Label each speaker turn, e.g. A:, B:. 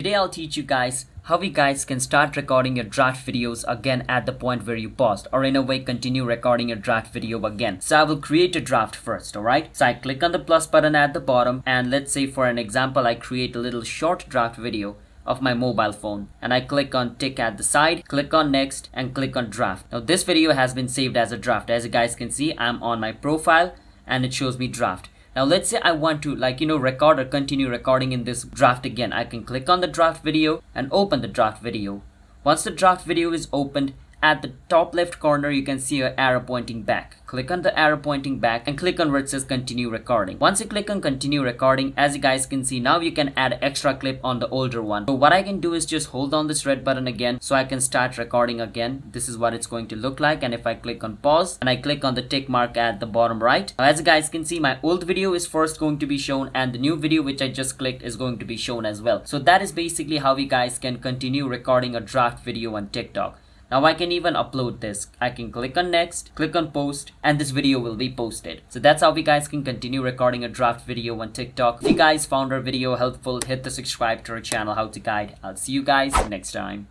A: Today I'll teach you guys how you guys can start recording your draft videos again at the point where you paused, or in a way continue recording your draft video again. So I will create a draft first, alright? So I click on the plus button at the bottom, and let's say for an example I create a little short draft video of my mobile phone, and I click on tick at the side, click on next, and click on draft. Now this video has been saved as a draft. As you guys can see, I'm on my profile and it shows me draft. Now let's say I want to record or continue recording in this draft again. I can click on the draft video and open the draft video. Once the draft video is opened, at the top left corner you can see an arrow pointing back. Click on the arrow pointing back and click on where it says continue recording. Once you click on continue recording, as you guys can see, now you can add extra clip on the older one. So what I can do is just hold on this red button again so I can start recording again. This is what it's going to look like, and if I click on pause and I click on the tick mark at the bottom right, now as you guys can see, my old video is first going to be shown and the new video which I just clicked is going to be shown as well. So that is basically how you guys can continue recording a draft video on TikTok. Now I can even upload this. I can click on next, click on post, and this video will be posted. So that's how you guys can continue recording a draft video on TikTok. If you guys found our video helpful, hit the subscribe to our channel, How to Guide. I'll see you guys next time.